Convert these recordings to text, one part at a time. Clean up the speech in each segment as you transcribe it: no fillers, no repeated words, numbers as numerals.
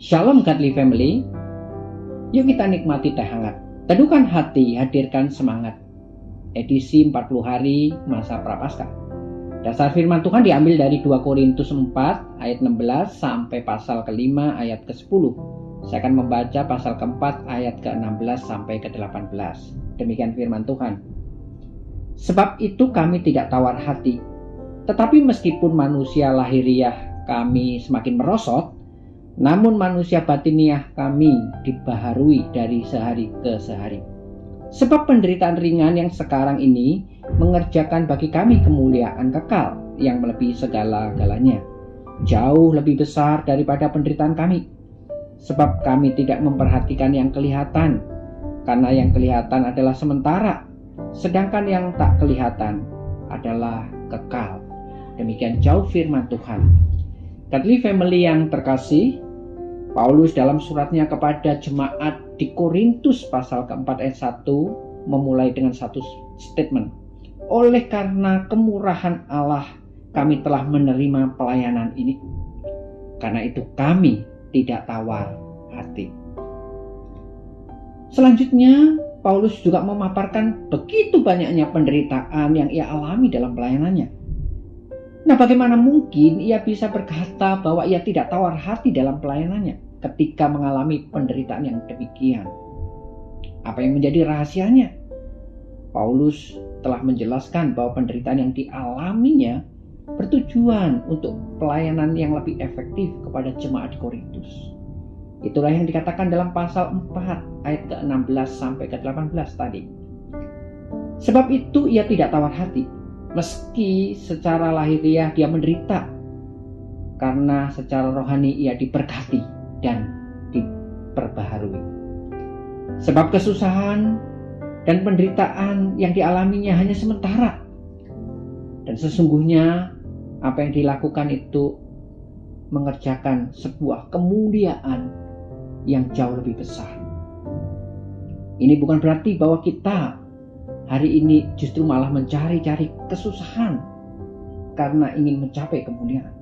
Shalom Godly Family. Yuk kita nikmati teh hangat. Teduhkan hati, hadirkan semangat. Edisi 40 hari masa Prapaskah. Dasar firman Tuhan diambil dari 2 Korintus 4 ayat 16 sampai pasal ke-5 ayat ke-10. Saya akan membaca pasal ke-4 ayat ke-16 sampai ke-18. Demikian firman Tuhan. Sebab itu kami tidak tawar hati. Tetapi meskipun manusia lahiriah kami semakin merosot, namun manusia batiniah kami dibaharui dari sehari ke sehari. Sebab penderitaan ringan yang sekarang ini mengerjakan bagi kami kemuliaan kekal yang melebihi segala-galanya, jauh lebih besar daripada penderitaan kami. Sebab kami tidak memperhatikan yang kelihatan, karena yang kelihatan adalah sementara, sedangkan yang tak kelihatan adalah kekal. Demikian jauh firman Tuhan. Godly Family yang terkasih, Paulus dalam suratnya kepada jemaat di Korintus pasal ke-4 ayat 1 memulai dengan satu statement. Oleh karena kemurahan Allah kami telah menerima pelayanan ini. Karena itu kami tidak tawar hati. Selanjutnya Paulus juga memaparkan begitu banyaknya penderitaan yang ia alami dalam pelayanannya. Nah, bagaimana mungkin ia bisa berkata bahwa ia tidak tawar hati dalam pelayanannya ketika mengalami penderitaan yang demikian? Apa yang menjadi rahasianya? Paulus telah menjelaskan bahwa penderitaan yang dialaminya bertujuan untuk pelayanan yang lebih efektif kepada jemaat Korintus. Itulah yang dikatakan dalam pasal 4 ayat ke-16 sampai ke-18 tadi. Sebab itu ia tidak tawar hati. Meski secara lahiriah dia menderita, karena secara rohani ia diberkati dan diperbaharui. Sebab kesusahan dan penderitaan yang dialaminya hanya sementara. Dan sesungguhnya apa yang dilakukan itu mengerjakan sebuah kemuliaan yang jauh lebih besar. Ini bukan berarti bahwa kita hari ini justru malah mencari-cari kesusahan karena ingin mencapai kemuliaan.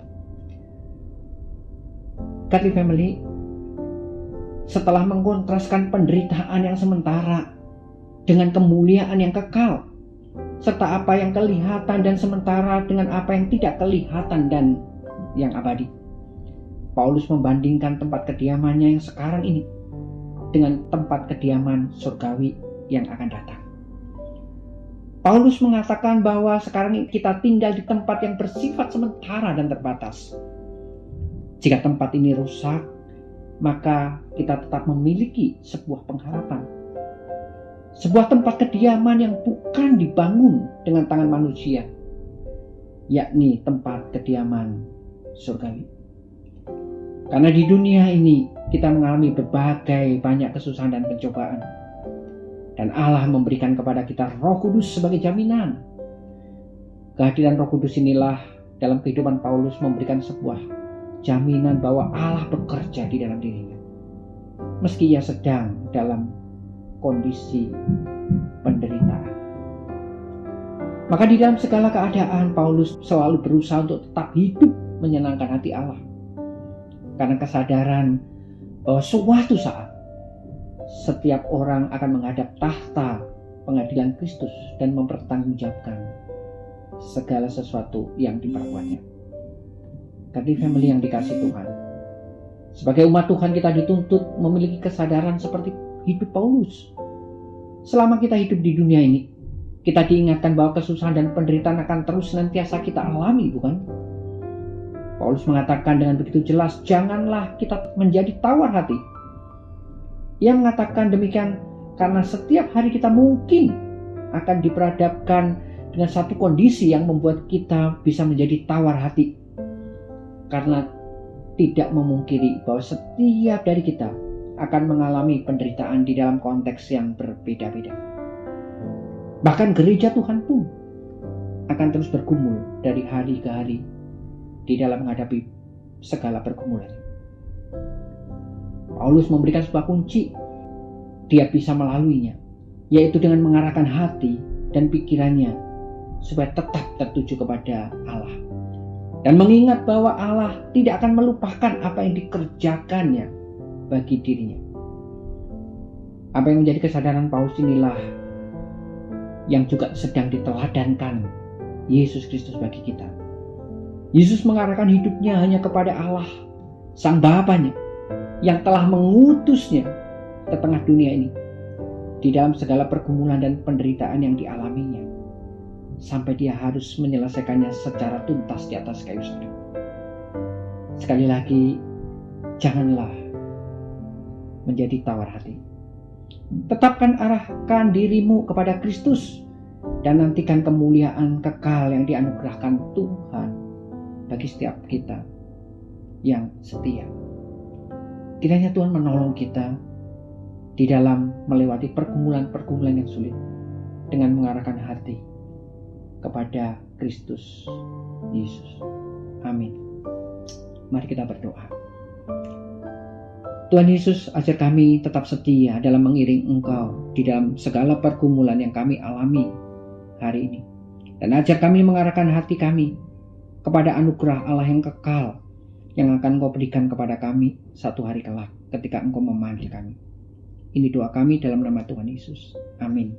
Godly Family, setelah mengkontraskan penderitaan yang sementara dengan kemuliaan yang kekal, serta apa yang kelihatan dan sementara dengan apa yang tidak kelihatan dan yang abadi, Paulus membandingkan tempat kediamannya yang sekarang ini dengan tempat kediaman surgawi yang akan datang. Paulus mengatakan bahwa sekarang kita tinggal di tempat yang bersifat sementara dan terbatas. Jika tempat ini rusak, maka kita tetap memiliki sebuah pengharapan. Sebuah tempat kediaman yang bukan dibangun dengan tangan manusia, yakni tempat kediaman surgawi. Karena di dunia ini kita mengalami berbagai banyak kesusahan dan pencobaan. Dan Allah memberikan kepada kita Roh Kudus sebagai jaminan. Kehadiran Roh Kudus inilah dalam kehidupan Paulus memberikan sebuah jaminan bahwa Allah bekerja di dalam dirinya. Meski ia sedang dalam kondisi penderitaan. Maka di dalam segala keadaan Paulus selalu berusaha untuk tetap hidup menyenangkan hati Allah. Karena kesadaran bahwa suatu saat setiap orang akan menghadap tahta pengadilan Kristus dan mempertanggungjawabkan segala sesuatu yang diperbuatnya. Godly Family yang dikasihi Tuhan, sebagai umat Tuhan kita dituntut memiliki kesadaran seperti hidup Paulus. Selama kita hidup di dunia ini, kita diingatkan bahwa kesusahan dan penderitaan akan terus senantiasa kita alami, bukan? Paulus mengatakan dengan begitu jelas, janganlah kita menjadi tawar hati. Ia mengatakan demikian karena setiap hari kita mungkin akan diperhadapkan dengan satu kondisi yang membuat kita bisa menjadi tawar hati. Karena tidak memungkiri bahwa setiap dari kita akan mengalami penderitaan di dalam konteks yang berbeda-beda. Bahkan gereja Tuhan pun akan terus bergumul dari hari ke hari di dalam menghadapi segala pergumulan. Paulus memberikan sebuah kunci, dia bisa melaluinya, yaitu dengan mengarahkan hati dan pikirannya supaya tetap tertuju kepada Allah. Dan mengingat bahwa Allah tidak akan melupakan apa yang dikerjakannya bagi dirinya. Apa yang menjadi kesadaran Paulus inilah yang juga sedang diteladankan Yesus Kristus bagi kita. Yesus mengarahkan hidupnya hanya kepada Allah, Sang Bapanya, yang telah mengutusnya ke tengah dunia ini, di dalam segala pergumulan dan penderitaan yang dialaminya, sampai dia harus menyelesaikannya secara tuntas di atas kayu salib. Sekali lagi, janganlah menjadi tawar hati. Tetapkan arahkan dirimu kepada Kristus dan nantikan kemuliaan kekal yang dianugerahkan Tuhan bagi setiap kita yang setia. Kiranya Tuhan menolong kita di dalam melewati pergumulan-pergumulan yang sulit dengan mengarahkan hati kepada Kristus Yesus. Amin. Mari kita berdoa. Tuhan Yesus, ajar kami tetap setia dalam mengiring Engkau di dalam segala pergumulan yang kami alami hari ini. Dan ajar kami mengarahkan hati kami kepada anugerah Allah yang kekal yang akan Engkau berikan kepada kami satu hari kelak ketika Engkau memanggil kami. Ini doa kami dalam nama Tuhan Yesus. Amin.